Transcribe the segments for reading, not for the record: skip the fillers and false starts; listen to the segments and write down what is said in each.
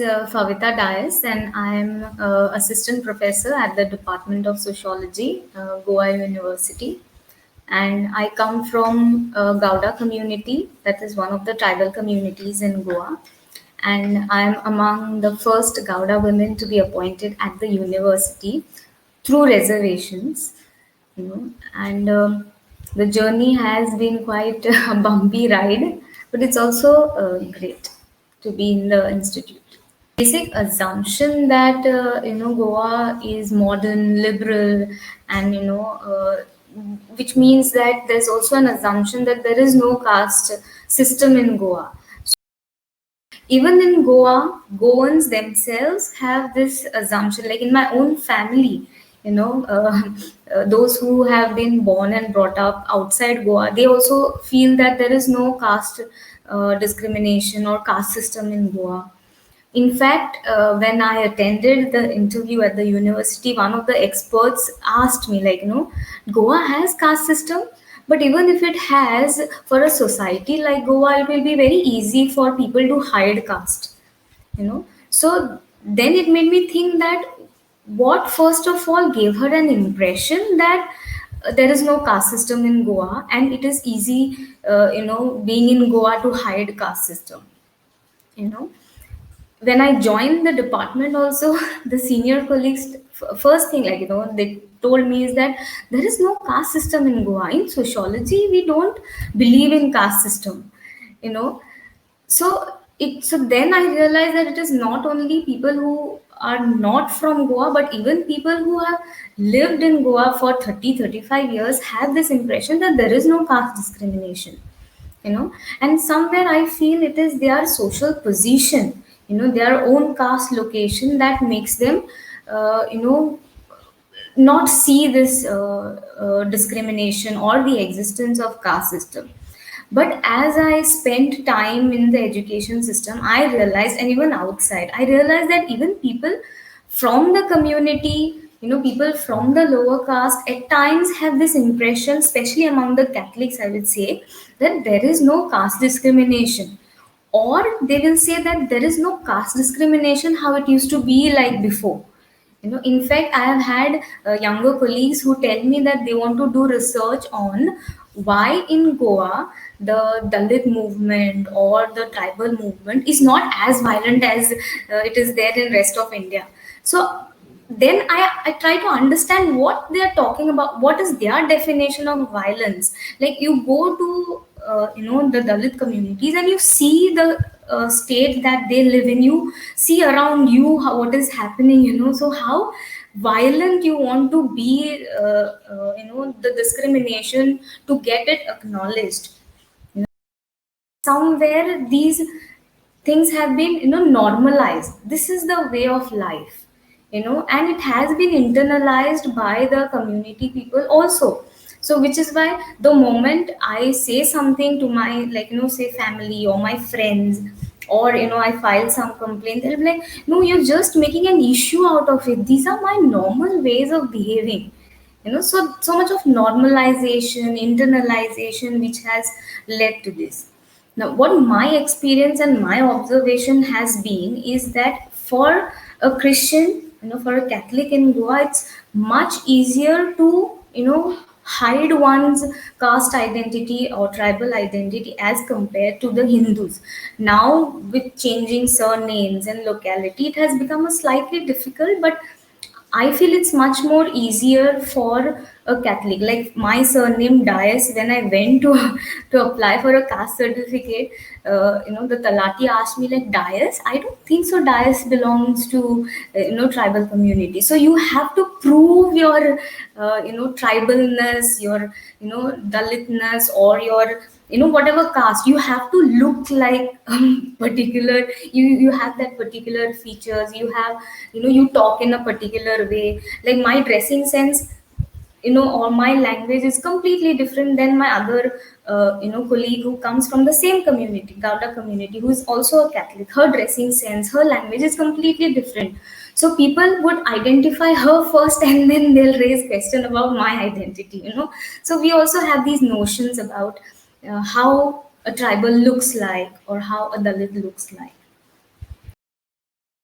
Favita Dias, and I am assistant professor at the Department of Sociology, Goa University. And I come from Gauda community, that is one of the tribal communities in Goa. And I am among the first Gauda women to be appointed at the university through reservations. And the journey has been quite a bumpy ride, but it's also great to be in the institute. Basic assumption that Goa is modern, liberal, and which means that there's also an assumption that there is no caste system in Goa. Even in Goa, Goans themselves have this assumption. Like in my own family, those who have been born and brought up outside Goa, they also feel that there is no caste discrimination or caste system in Goa. In fact, when I attended the interview at the university, one of the experts asked me, Goa has caste system, but even if it has, for a society like Goa, it will be very easy for people to hide caste. So then it made me think that what first of all gave her an impression that there is no caste system in Goa, and it is easy, being in Goa to hide caste system. You know when I joined the department, also the senior colleagues first thing they told me is that there is no caste system in Goa. In sociology, we don't believe in caste system. You know, so then I realized that it is not only people who are not from Goa, but even people who have lived in Goa for 30-35 years have this impression that there is no caste discrimination. And somewhere I feel it is their social position, their own caste location, that makes them not see this discrimination or the existence of caste system. But as I spent time in the education system, I realized, and even outside, I realized that even people from the community, people from the lower caste at times have this impression, especially among the Catholics, I would say, that there is no caste discrimination, or they will say that there is no caste discrimination how it used to be like before. In fact, I have had younger colleagues who tell me that they want to do research on why in Goa the Dalit movement or the tribal movement is not as violent as it is there in rest of India. So then I try to understand what they are talking about, what is their definition of violence. Like, you go to the Dalit communities and you see the state that they live in, you see around you what is happening, so how violent you want to be, the discrimination to get it acknowledged. Somewhere these things have been normalized. This is the way of life, and it has been internalized by the community people also. So which is why the moment I say something to my, say family or my friends, or I file some complaint, they'll be like, no, you're just making an issue out of it, these are my normal ways of behaving. So much of normalization, internalization, which has led to this. Now, what my experience and my observation has been is that for a Christian, for a Catholic in Goa, it's much easier to, hide one's caste identity or tribal identity as compared to the Hindus. Now, with changing surnames and locality, it has become a slightly difficult, but I feel it's much more easier for a Catholic. Like my surname Dias, when I went to to apply for a caste certificate, the Talati asked me like, Dias. I don't think so. Dias belongs to tribal community. So you have to prove your tribalness, your Dalitness, or your whatever caste. You have to look like particular. You have that particular features. You have, you talk in a particular way. Like my dressing sense, or my language is completely different than my other colleague who comes from the same community, Gauda community, who is also a Catholic. Her dressing sense, her language is completely different. So people would identify her first and then they'll raise question about my identity. So we also have these notions about how a tribal looks like or how a Dalit looks like.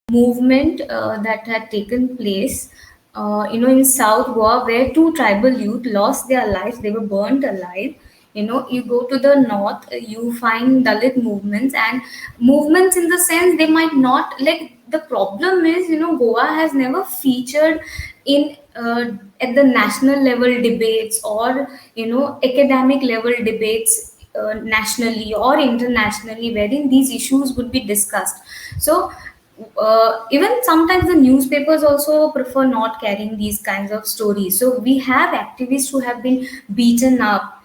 movement that had taken place, in South Goa, where two tribal youth lost their lives. They were burnt alive. You go to the north, you find Dalit movements, and movements in the sense they might not like. The problem is, Goa has never featured in at the national level debates, or academic level debates, nationally or internationally, wherein these issues would be discussed. So even sometimes the newspapers also prefer not carrying these kinds of stories. So we have activists who have been beaten up.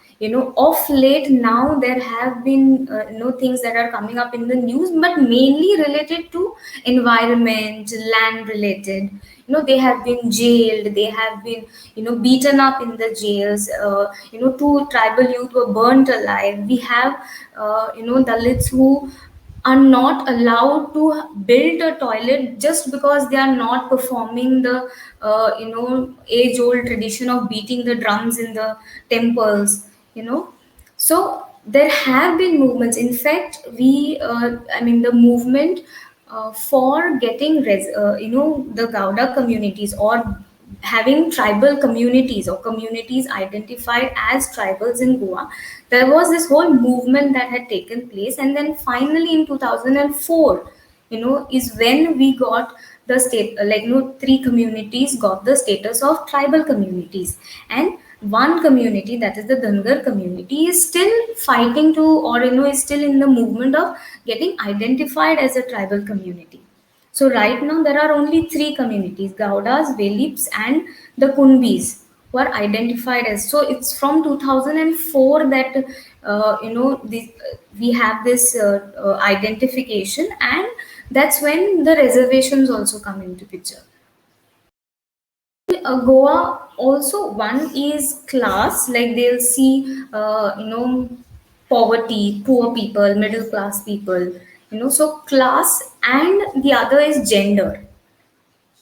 Of late now there have been things that are coming up in the news, but mainly related to environment, land related. They have been jailed, they have been beaten up in the jails. Two tribal youth were burnt alive. We have Dalits who are not allowed to build a toilet just because they are not performing the age old tradition of beating the drums in the temples. So there have been movements. In fact, the movement for getting the Gauda communities, or having tribal communities or communities identified as tribals in Goa, there was this whole movement that had taken place. And then finally in 2004, is when we got the state, three communities got the status of tribal communities. And one community, that is the Dangar community, is still fighting to, or is still in the movement of getting identified as a tribal community. So right now there are only three communities: Gaudas, Velips, and the Kunbis, who are identified as. So it's from 2004 that we have this identification, and that's when the reservations also come into picture. Goa also, one is class, like they'll see poverty, poor people, middle class people, so class, and the other is gender.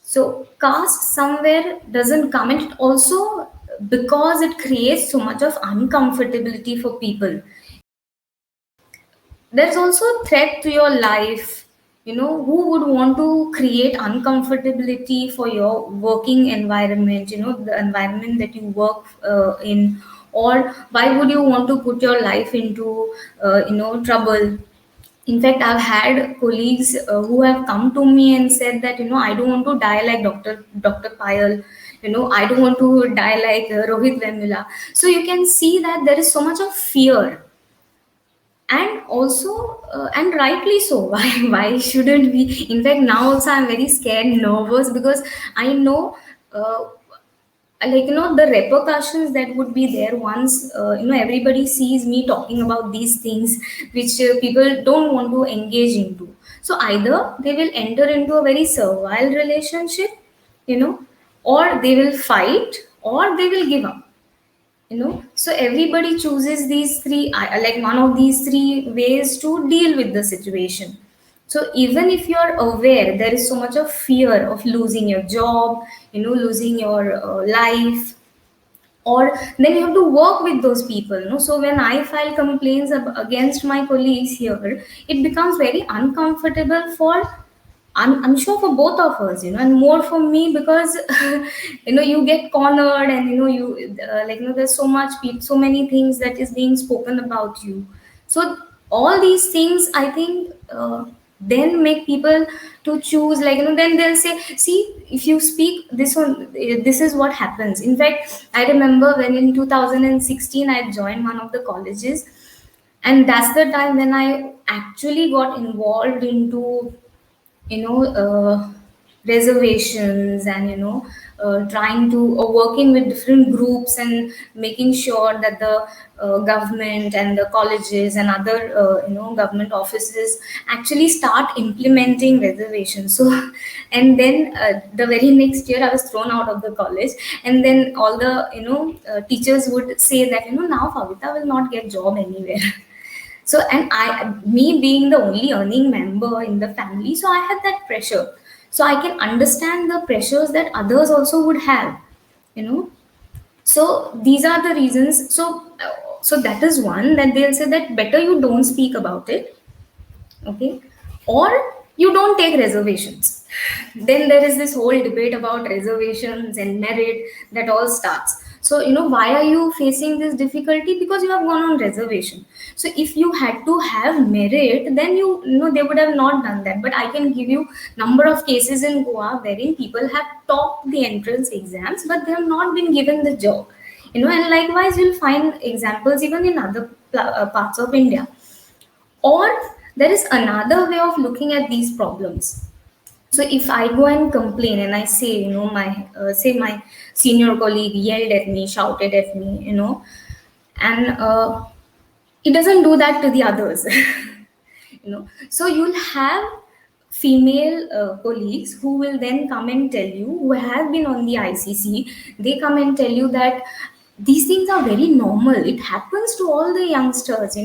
So caste somewhere doesn't come in. It also, because it creates so much of uncomfortability for people. There's also a threat to your life. Who would want to create uncomfortability for your working environment, the environment that you work in? Or why would you want to put your life into trouble? In fact, I've had colleagues who have come to me and said that, I don't want to die like Dr. Payal. I don't want to die like Rohit Vemula. So you can see that there is so much of fear. And also, and rightly so. Why shouldn't we? In fact, now also I'm very scared, nervous, because I know, the repercussions that would be there once everybody sees me talking about these things, which people don't want to engage into. So either they will enter into a very servile relationship, you know or they will fight, or they will give up. So everybody chooses these three, like one of these three ways to deal with the situation. So even if you're aware there is so much of fear of losing your job, losing your life, or then you have to work with those people. So when I file complaints against my colleagues here, it becomes very uncomfortable for, I'm sure for both of us, and more for me, because you get cornered, and you there's so much so many things that is being spoken about you. So all these things, I think, then make people to choose, then they'll say, see, if you speak this one, this is what happens. In fact, I remember when in 2016 I joined one of the colleges, and that's the time when I actually got involved into reservations, and trying to working with different groups, and making sure that the government and the colleges and other government offices actually start implementing reservations. So and then the very next year I was thrown out of the college, and then all the teachers would say that, now Pavita will not get job anywhere. So, and me being the only earning member in the family, so I had that pressure. So I can understand the pressures that others also would have, you know. So these are the reasons. So that is one, that they'll say that better you don't speak about it, okay, or you don't take reservations. Then there is this whole debate about reservations and merit that all starts. So why are you facing this difficulty? Because you have gone on reservation. So if you had to have merit, then they would have not done that. But I can give you number of cases in Goa wherein people have topped the entrance exams but they have not been given the job. And likewise you'll find examples even in other parts of India. Or there is another way of looking at these problems. So if I go and complain and I say, my say my senior colleague yelled at me, shouted at me, and it doesn't do that to the others. So you'll have female colleagues who will then come and tell you, who have been on the ICC, they come and tell you that these things are very normal, it happens to all the youngsters.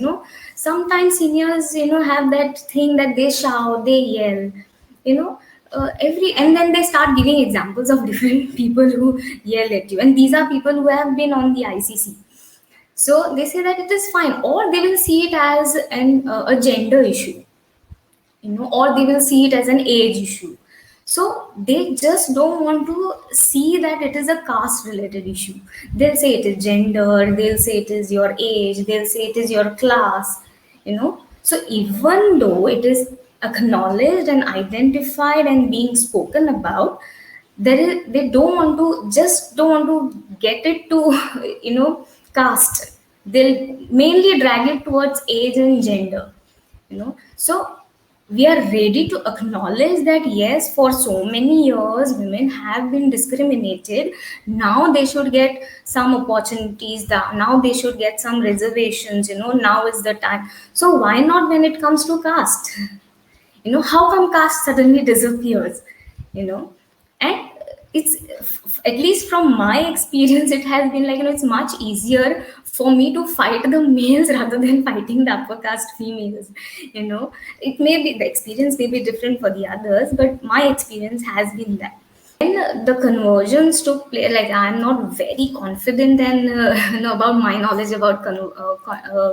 Sometimes seniors have that thing that they shout, they yell, you know every and then they start giving examples of different people who yell at you, and these are people who have been on the ICC. So they say that it is fine, or they will see it as a gender issue, or they will see it as an age issue. So they just don't want to see that it is a caste related issue. They'll say it is gender, they'll say it is your age, they'll say it is your class, So even though it is acknowledged and identified and being spoken about, they don't want to get it to caste. They'll mainly drag it towards age and gender. So we are ready to acknowledge that yes, for so many years women have been discriminated. Now they should get some opportunities, that now they should get some reservations. Now is the time. So why not when it comes to caste? How come caste suddenly disappears? And it's, at least from my experience, it has been like, it's much easier for me to fight the males rather than fighting the upper caste females. It may be, the experience may be different for the others, but my experience has been that. When the conversions took place, like, I'm not very confident and about my knowledge about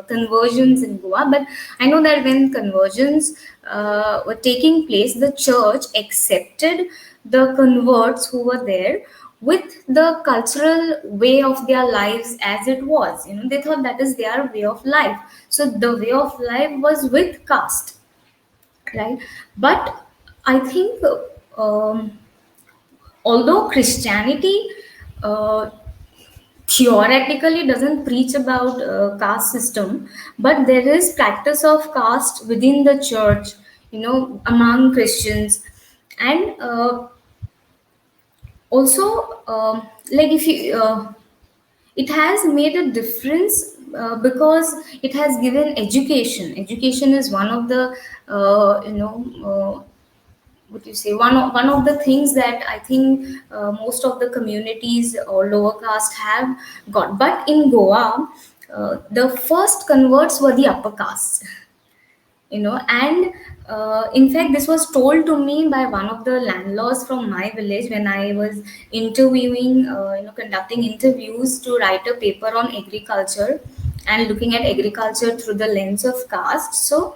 conversions in Goa, but I know that when conversions were taking place, the church accepted the converts who were there with the cultural way of their lives as it was. They thought that is their way of life. So the way of life was with caste, right? But I think. Although Christianity uh, theoretically doesn't preach about caste system, but there is practice of caste within the church, among Christians, and also like if you it has made a difference because it has given education. Education is one of the what you say, one of the things that I think most of the communities or lower caste have got. But in Goa, the first converts were the upper caste. And in fact this was told to me by one of the landlords from my village when I was interviewing, conducting interviews to write a paper on agriculture and looking at agriculture through the lens of caste. So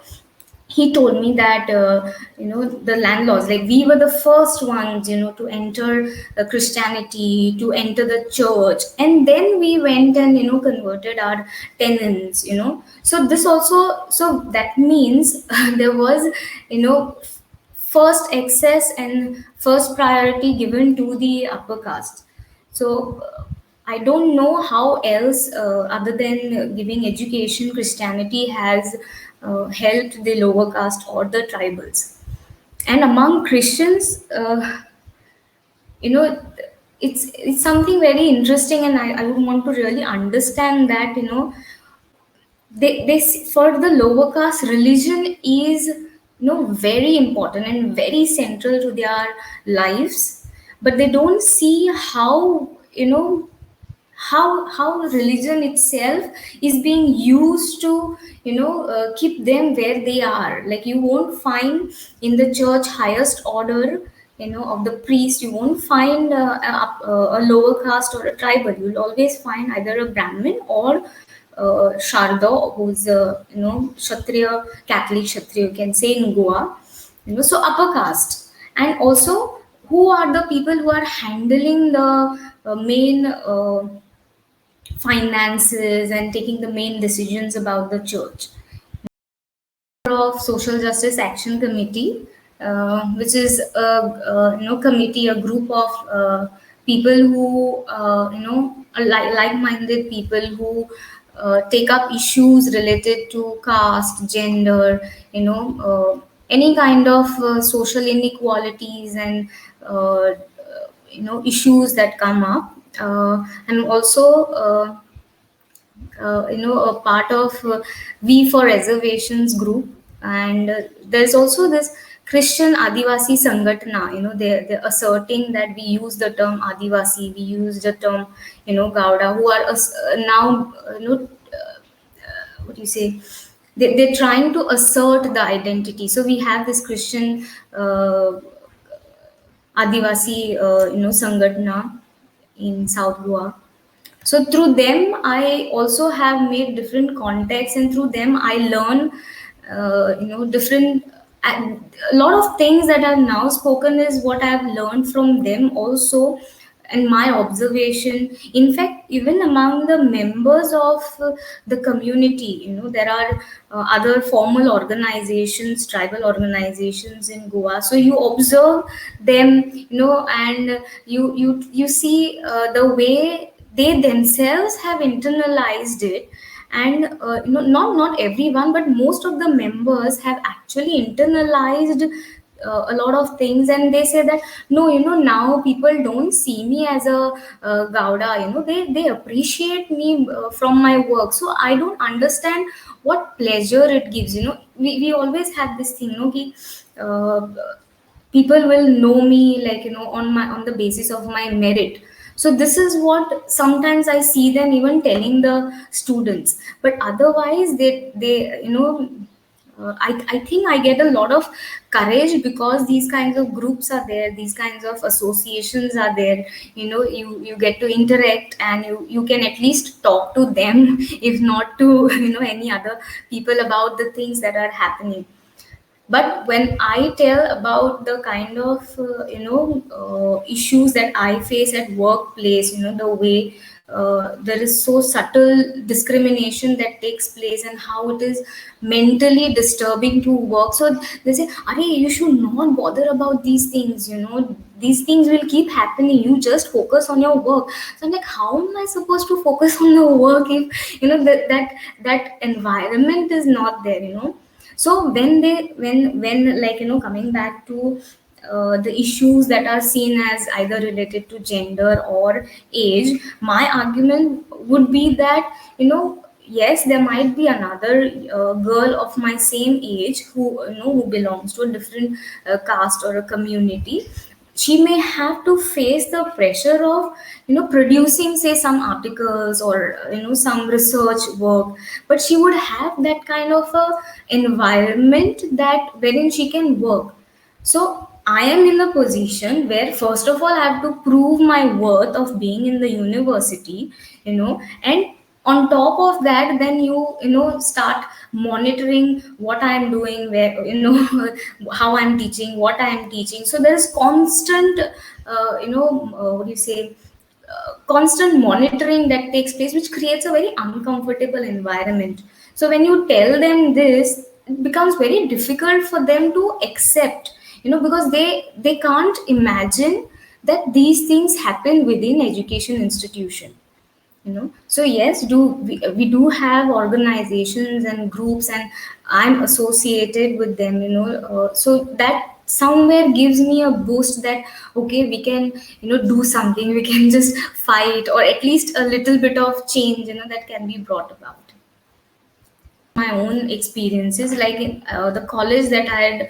he told me that the landlords, like, we were the first ones to enter Christianity, to enter the church, and then we went and converted our tenants. So this also, so that means there was first access and first priority given to the upper caste. So I don't know how else, other than giving education, Christianity has helped the lower caste or the tribals. And among Christians, you know, it's something very interesting, and I would want to really understand that. For the lower caste, religion is very important and very central to their lives, but they don't see how how religion itself is being used to keep them where they are. Like, you won't find in the church highest order of the priest, you won't find a lower caste or a tribal. You'll always find either a Brahmin or Sharda, who's a Kshatriya, Catholic Kshatriya, you can say, in Goa. So upper caste. And also, who are the people who are handling the main finances and taking the main decisions about the church? Of Social Justice Action Committee, which is a committee, a group of people who are like-minded people who take up issues related to caste, gender, any kind of social inequalities and issues that come up. And also. A part of We for Reservations group, and there's also this Christian Adivasi Sangatana. They're asserting that we use the term Adivasi, we use the term Gauda, who are now what do you say? They're trying to assert the identity. So we have this Christian Adivasi, Sangatana in South Goa. So through them I also have made different contacts, and through them I learn different, and a lot of things that I've now spoken is what I've learned from them also, and my observation. In fact, even among the members of the community, there are other formal organizations, tribal organizations in Goa. So you observe them, and you see the way they themselves have internalized it. And not everyone, but most of the members have actually internalized a lot of things, and they say that no, now people don't see me as a Gauda. They appreciate me from my work. So I don't understand what pleasure it gives. We always have this thing, ki, uh, people will know me, like, on the basis of my merit. So this is what sometimes I see them even telling the students. But otherwise they I think I get a lot of courage because these kinds of groups are there, these kinds of associations are there. You get to interact, and you can at least talk to them if not to any other people about the things that are happening. But when I tell about the kind of issues that I face at workplace, the way there is so subtle discrimination that takes place, and how it is mentally disturbing to work. So they say, Are, you should not bother about these things, these things will keep happening, you just focus on your work. So I'm like, how am I supposed to focus on the work if that environment is not there? So when like, coming back to the issues that are seen as either related to gender or age, my argument would be that, yes, there might be another girl of my same age who belongs to a different caste or a community. She may have to face the pressure of producing, say, some articles or some research work, but she would have that kind of a environment that wherein she can work. So I am in a position where, first of all, I have to prove my worth of being in the university, and on top of that, then you start monitoring what I'm doing, where how I'm teaching, what I'm teaching. So there's constant what do you say, constant monitoring that takes place, which creates a very uncomfortable environment. So when you tell them this, it becomes very difficult for them to accept, because they can't imagine that these things happen within education institution. So yes, we do have organizations and groups, and I'm associated with them, so that somewhere gives me a boost that, okay, we can do something, we can just fight, or at least a little bit of change that can be brought about. My own experiences, like in the college that I had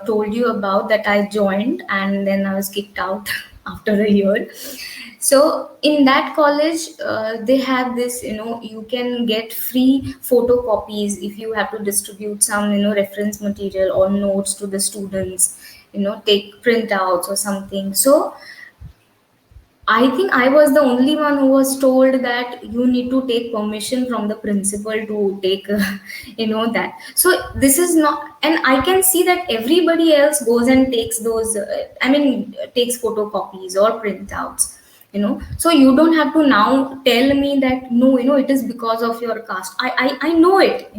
told you about, that I joined and then I was kicked out after a year. So in that college, they have this, you can get free photocopies if you have to distribute some reference material or notes to the students, take printouts or something. So I think I was the only one who was told that you need to take permission from the principal to take, that. So this is not, and I can see that everybody else goes and takes those, takes photocopies or printouts. So you don't have to now tell me that no, it is because of your caste. I know it,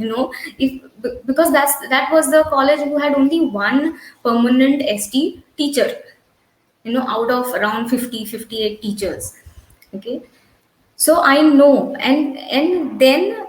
if because that was the college who had only one permanent ST teacher, out of around 50, 58 teachers. Okay, so I know. And then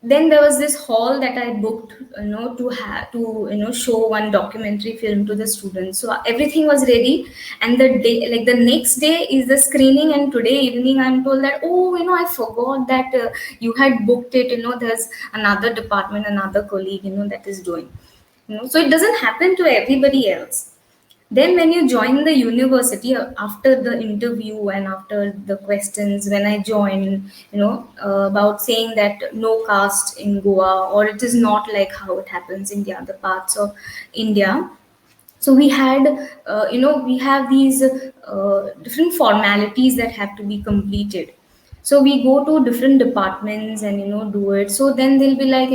there was this hall that I booked, to have to, show one documentary film to the students. So everything was ready, and the day, like the next day, is the screening. And today evening I'm told that, oh, I forgot that you had booked it. There's another department, another colleague, that is doing. So it doesn't happen to everybody else. Then, when you join the university, after the interview and after the questions, when I joined, about saying that no caste in Goa, or it is not like how it happens in the other parts of India. So we had, we have these different formalities that have to be completed. So we go to different departments and, do it. So then they'll be like,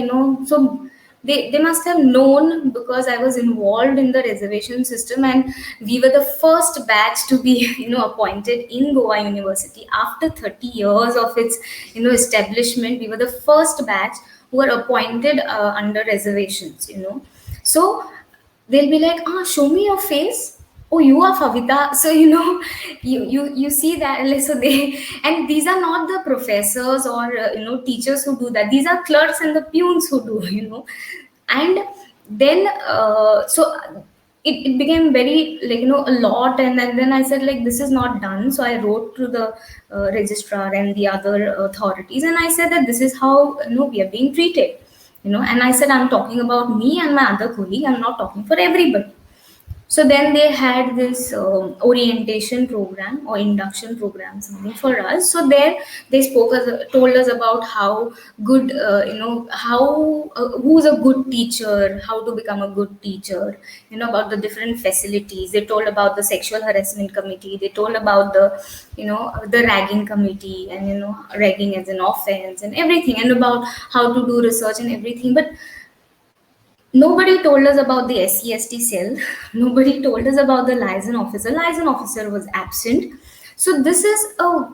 so they must have known, because I was involved in the reservation system, and we were the first batch to be appointed in Goa University after 30 years of its establishment. We were the first batch who were appointed under reservations. So they'll be like, ah, show me your face. Oh, you are Favita. So you see that, like, so they, and these are not the professors or teachers who do that. These are clerks and the peons who do, and then it became very, like, a lot. And then I said, like, this is not done. So I wrote to the registrar and the other authorities, and I said that this is how, we are being treated. And I said, I'm talking about me and my other colleague, I'm not talking for everybody. So then they had this orientation program or induction program, something for us. So there they told us about how good, how who's a good teacher, how to become a good teacher, about the different facilities. They told about the sexual harassment committee. They told about the ragging committee, and ragging as an offense and everything, and about how to do research and everything. But nobody told us about the SCST cell. Nobody told us about the liaison officer. Liaison officer was absent. So this is a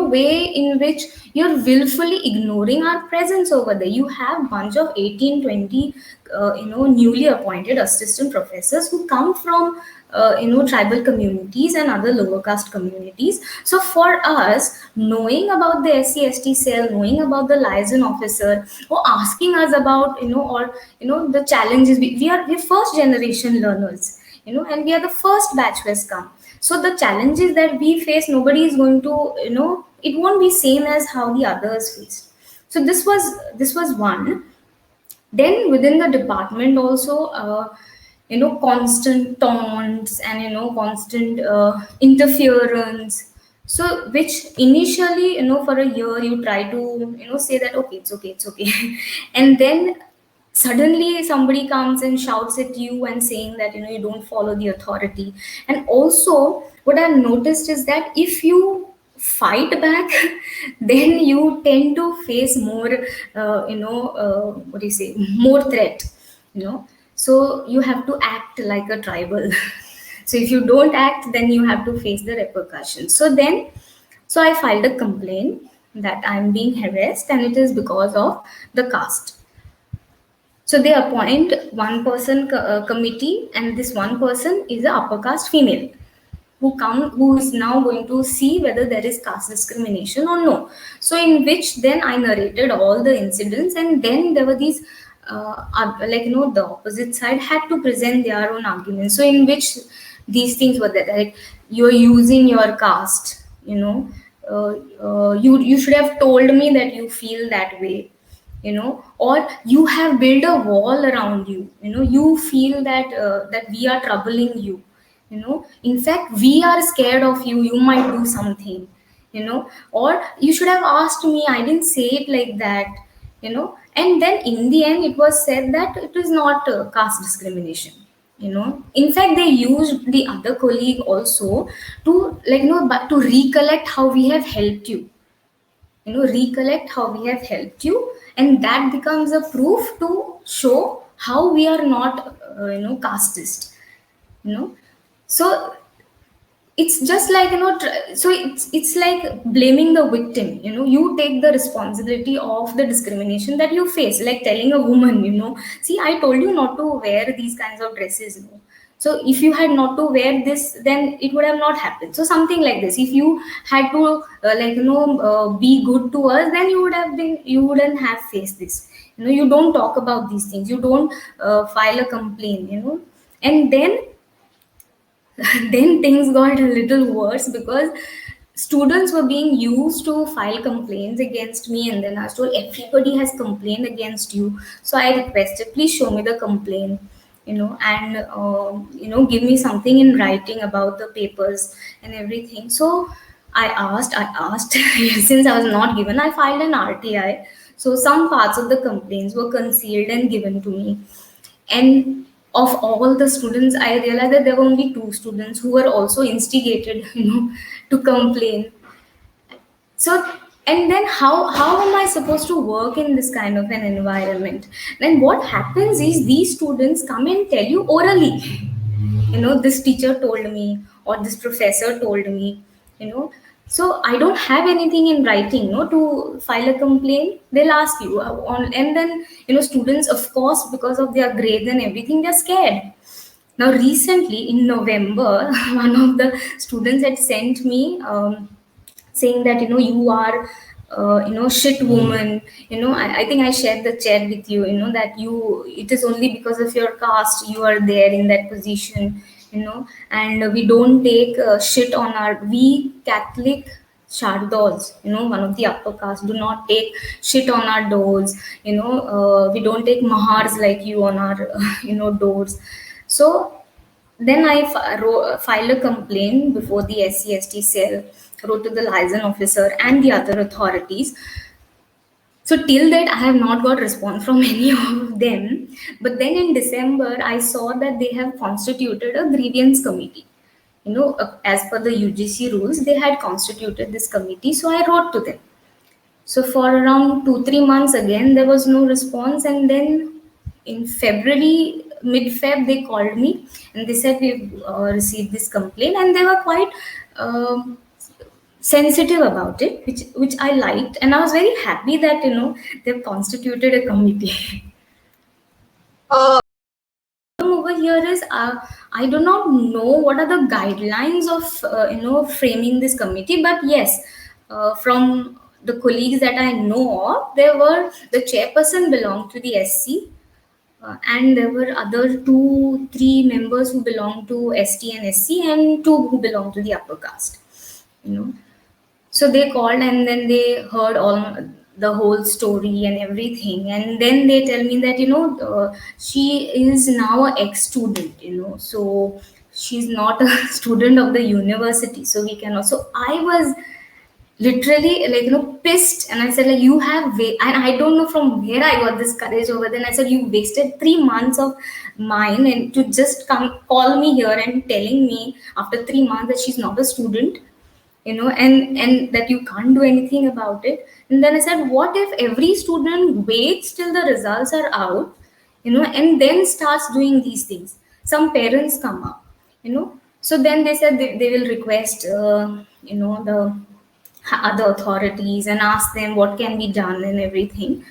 way in which you're willfully ignoring our presence over there. You have bunch of 18, 20 newly appointed assistant professors who come from tribal communities and other lower caste communities. So for us, knowing about the SCST cell, knowing about the liaison officer, or asking us about, or the challenges, we're first generation learners, and we are the first batch who has come. So the challenges that we face, nobody is going to, it won't be same as how the others faced. So this was one. Then within the department also, constant taunts and constant interference. So which initially, for a year you try to say that, okay, it's okay, it's okay. And then suddenly somebody comes and shouts at you and saying that you don't follow the authority. And also what I've noticed is that if you fight back, then you tend to face more what do you say, more threat. So you have to act like a tribal. So if you don't act, then you have to face the repercussions. So I filed a complaint that I'm being harassed, and it is because of the caste. So they appoint one person committee, and this one person is a upper caste female who is now going to see whether there is caste discrimination or no. So in which then I narrated all the incidents, and then there were these like the opposite side had to present their own arguments. So in which these things were there, like, you're using your caste, you should have told me that you feel that way, or you have built a wall around you, you feel that that we are troubling you, in fact we are scared of you, you might do something, or you should have asked me, I didn't say it like that, and then in the end it was said that it is not caste discrimination. In fact, they used the other colleague also to, but to recollect how we have helped you, recollect how we have helped you, and that becomes a proof to show how we are not casteist, you know so it's just like, so it's like blaming the victim. You take the responsibility of the discrimination that you face, like telling a woman, see, I told you not to wear these kinds of dresses, so if you had not to wear this, then it would have not happened. So something like this, if you had to be good to us, then you wouldn't have faced this. You don't talk about these things, you don't file a complaint, and then then things got a little worse, because students were being used to file complaints against me, and then I was told everybody has complained against you. So I requested, please show me the complaint, and give me something in writing about the papers and everything. So I asked since I was not given, I filed an RTI. So some parts of the complaints were concealed and given to me. And of all the students, I realized that there were only two students who were also instigated, to complain. So, and then how am I supposed to work in this kind of an environment? Then what happens is these students come and tell you orally, this teacher told me, or this professor told me, you know so I don't have anything in writing, to file a complaint. They'll ask you on, and then students, of course, because of their grades and everything, they're scared. Now recently in November, one of the students had sent me, saying that, you are shit woman. I think I shared the chat with you, that it is only because of your caste you are there in that position, and we don't take shit on our, we Catholic Shardos, one of the upper caste, do not take shit on our doors. We don't take mahars like you on our doors. So then I filed a complaint before the SC/ST cell, wrote to the liaison officer and the other authorities. So till that, I have not got response from any of them. But then in December, I saw that they have constituted a grievance committee. As per the UGC rules, they had constituted this committee. So I wrote to them. So for around 2-3 months again, there was no response, and then in February, mid-Feb, they called me and they said we've received this complaint, and they were quite sensitive about it, which I liked, and I was very happy that they've constituted a committee. Uh, Over here is, I do not know what are the guidelines of framing this committee, but yes, from the colleagues that I know of, there were, the chairperson belonged to the SC, and there were other 2-3 members who belonged to ST and SC, and two who belonged to the upper caste. you know so they called, and then they heard all the whole story and everything, and then they tell me that she is now a ex-student, so she's not a student of the university, so we cannot. So I was literally, like, pissed, and I said, like, you have and I don't know from where I got this courage over then. I said, you wasted 3 months of mine, and to just come call me here and telling me after 3 months that she's not a student, and that you can't do anything about it. And then I said, what if every student waits till the results are out, and then starts doing these things? Some parents come up, so then they said they will request the other authorities and ask them what can be done and everything.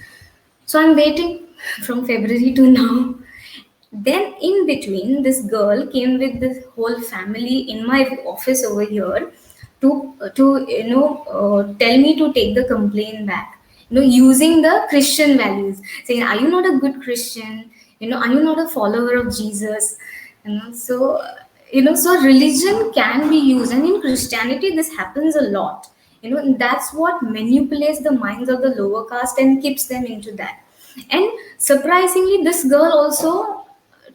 So I'm waiting from February to now. Then in between, this girl came with this whole family in my office over here to tell me to take the complaint back. Using the Christian values, saying, "Are you not a good Christian? Are you not a follower of Jesus?" So so religion can be used, and in Christianity, this happens a lot. And that's what manipulates the minds of the lower caste and keeps them into that. And surprisingly, this girl also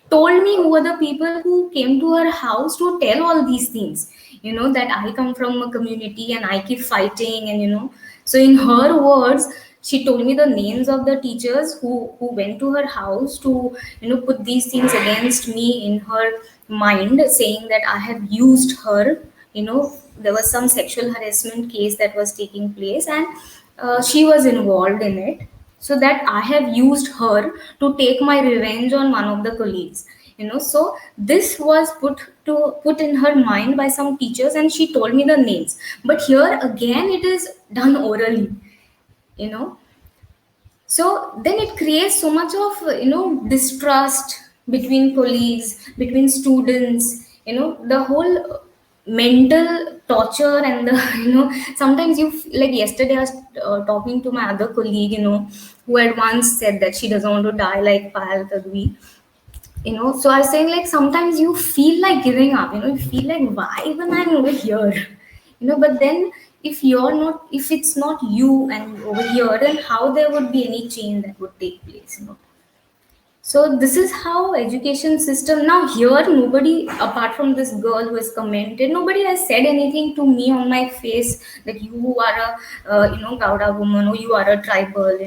told me who were the people who came to her house to tell all these things, that I come from a community and I keep fighting, and so in her words, She told me the names of the teachers who went to her house to put these things against me in her mind, saying that I have used her. There was some sexual harassment case that was taking place, and she was involved in it, so that I have used her to take my revenge on one of the colleagues. So this was put in her mind by some teachers, and she told me the names. But here again it is done orally. you know so then it creates so much of distrust between colleagues, between students. The whole mental torture, and the sometimes like yesterday I was talking to my other colleague, who had once said that she doesn't want to die like Payal Tadvi. So I was saying, like, sometimes you feel like giving up. You feel like, why even I'm over here. But then if you're not, if it's not you and over here, then how there would be any change that would take place. So this is how education system. Now here, nobody apart from this girl who has commented, nobody has said anything to me on my face that you are a Gauda woman, or you are a tribal.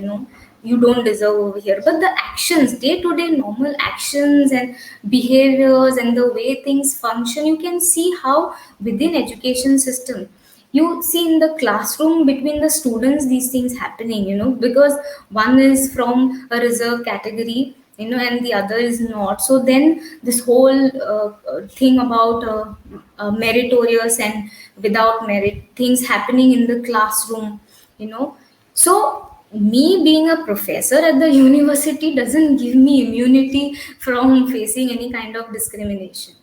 You don't deserve over here. But the actions, day to day normal actions and behaviors, and the way things function, you can see how within education system, you see in the classroom between the students these things happening, because one is from a reserve category, and the other is not. So then this whole thing about meritorious and without merit things happening in the classroom. So me being a professor at the university doesn't give me immunity from facing any kind of discrimination.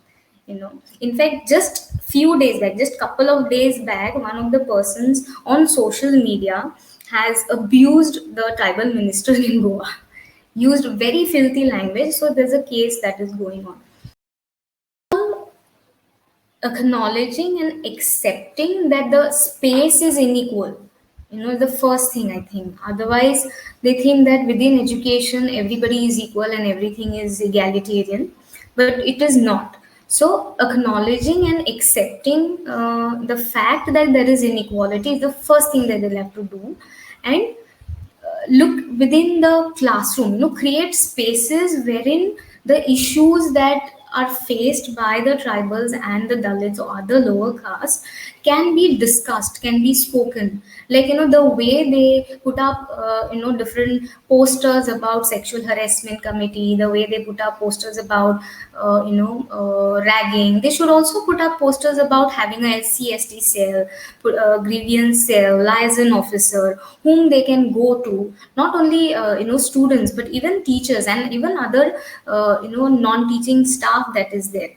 In fact, just few days back, just couple of days back, one of the persons on social media has abused the tribal minister in Goa, used very filthy language. So there's a case that is going on. Acknowledging and accepting that the space is unequal, the first thing I think. Otherwise they think that within education everybody is equal and everything is egalitarian, but it is not. So acknowledging and accepting the fact that there is inequality is the first thing that they'll have to do. And look within the classroom, create spaces wherein the issues that are faced by the tribals and the Dalits or other lower castes can be discussed, can be spoken. Like, the way they put up, different posters about sexual harassment committee, the way they put up posters about, ragging. They should also put up posters about having a SC/ST cell, grievance cell, liaison officer, whom they can go to. Not only students, but even teachers and even other non-teaching staff that is there.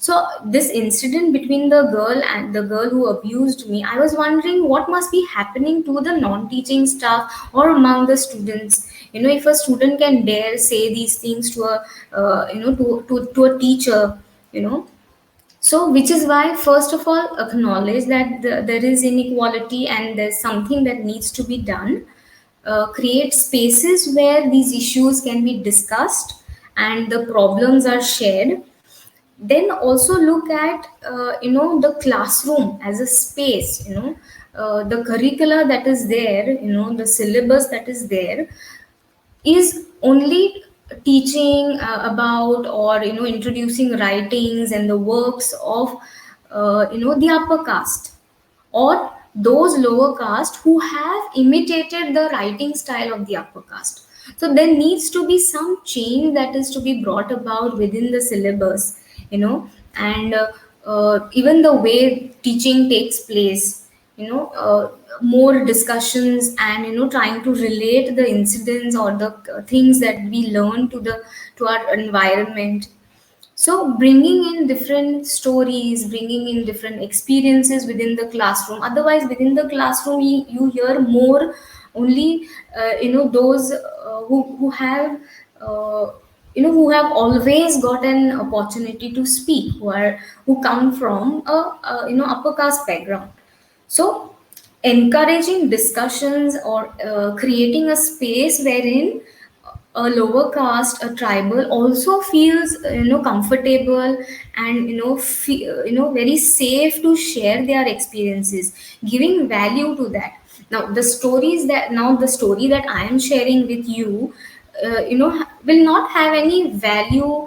So this incident between the girl and the girl who abused me, I was wondering what must be happening to the non-teaching staff or among the students. If a student can dare say these things to a to a teacher, you know so which is why, first of all, acknowledge that there is inequality and there's something that needs to be done. Create spaces where these issues can be discussed and the problems are shared. Then also look at the classroom as a space. The curricula that is there, the syllabus that is there, is only teaching about, or introducing writings and the works of the upper caste, or those lower caste who have imitated the writing style of the upper caste. So there needs to be some change that is to be brought about within the syllabus, and even the way teaching takes place. More discussions, and trying to relate the incidents or the things that we learn to our environment. So bringing in different stories, bringing in different experiences within the classroom. Otherwise within the classroom you hear more only those who have who have always got an opportunity to speak, who come from a upper caste background. So encouraging discussions, or creating a space wherein a lower caste, a tribal, also feels comfortable and very safe to share their experiences, giving value to that. Now the story that I am sharing with you, will not have any value,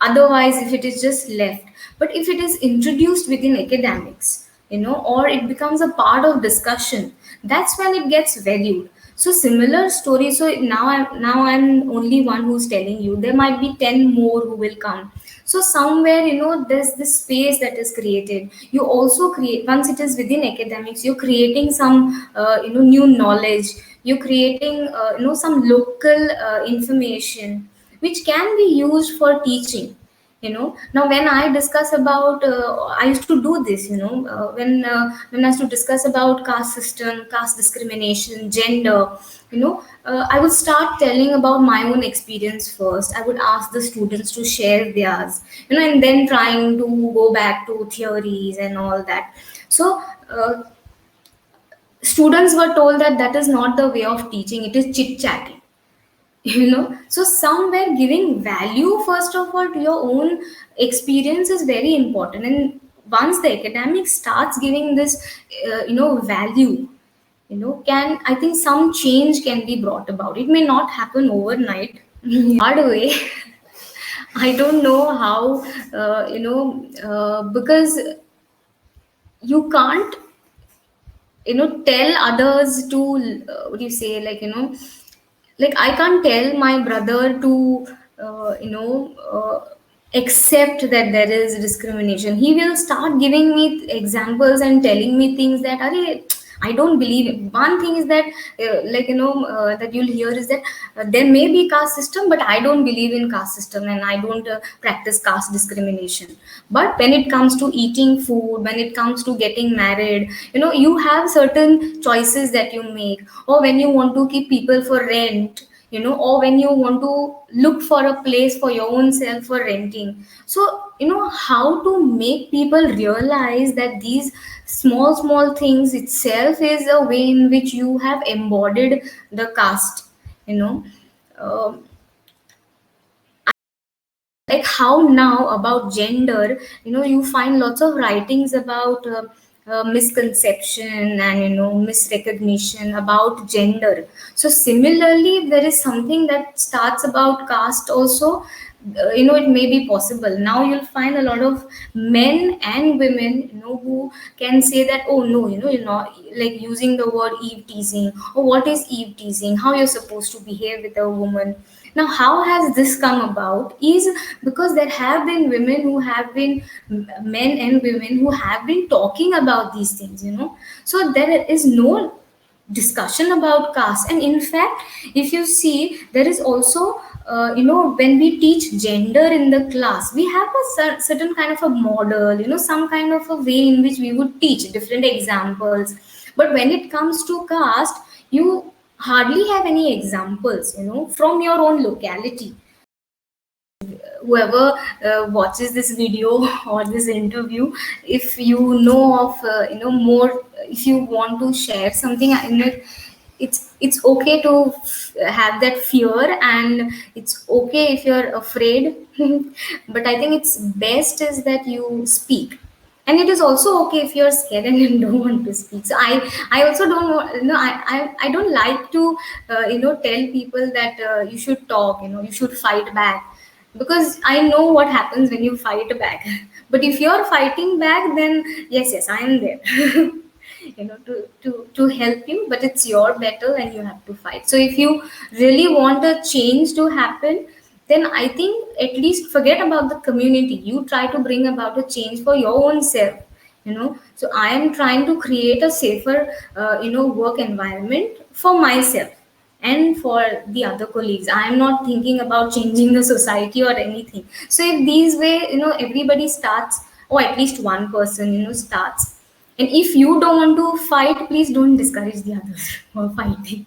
otherwise if it is just left. But if it is introduced within academics, or it becomes a part of discussion, that's when it gets valued. So similar story. So now I'm only one who's telling you. There might be 10 more who will come. So somewhere, there's this space that is created. You also create, once it is within academics, you're creating some new knowledge. You're creating some local information which can be used for teaching. Now when I discuss about, I used to do this, when I used to discuss about caste system, caste discrimination, gender, I would start telling about my own experience first. I would ask the students to share theirs, and then trying to go back to theories and all that. So students were told that that is not the way of teaching, it is chit chatting. So somewhere giving value first of all to your own experience is very important. And once the academic starts giving this value, can, I think some change can be brought about. It may not happen overnight. Hard way. I don't know how, because you can't, tell others to, what do you say, like I can't tell my brother to, accept that there is discrimination. He will start giving me examples and telling me things that are, I don't believe it. One thing is that, that you'll hear is that, there may be caste system, but I don't believe in caste system, and I don't practice caste discrimination. But when it comes to eating food, when it comes to getting married, you have certain choices that you make. Or when you want to keep people for rent, or when you want to look for a place for your own self for renting. So how to make people realize that these small small things itself is a way in which you have embodied the caste. you know Um like how now about gender, you find lots of writings about misconception and misrecognition about gender. So similarly, if there is something that starts about caste also, it may be possible. Now you'll find a lot of men and women, who can say that, oh no, you're not, like using the word eve teasing, or what is eve teasing, how you're supposed to behave with a woman. Now, how has this come about? Is because there have been women who have been, men and women who have been talking about these things, So there is no discussion about caste. And in fact, if you see, there is also, when we teach gender in the class, we have a certain kind of a model, some kind of a way in which we would teach different examples. But when it comes to caste, you hardly have any examples, from your own locality. Whoever watches this video or this interview, if you know of, more, if you want to share something in it, it's okay to have that fear, and it's okay if you're afraid. But I think it's best is that you speak. And it is also okay if you're scared and you don't want to speak. So I also don't want, I don't like to tell people that you should talk, you should fight back, because I know what happens when you fight back. But if you're fighting back, then yes, I am there. To help you, but it's your battle and you have to fight. So if you really want a change to happen, then I think at least forget about the community. You try to bring about a change for your own self. So I am trying to create a safer work environment for myself and for the other colleagues. I am not thinking about changing the society or anything. So if these way, everybody starts, or at least one person starts. And if you don't want to fight, please don't discourage the others for fighting.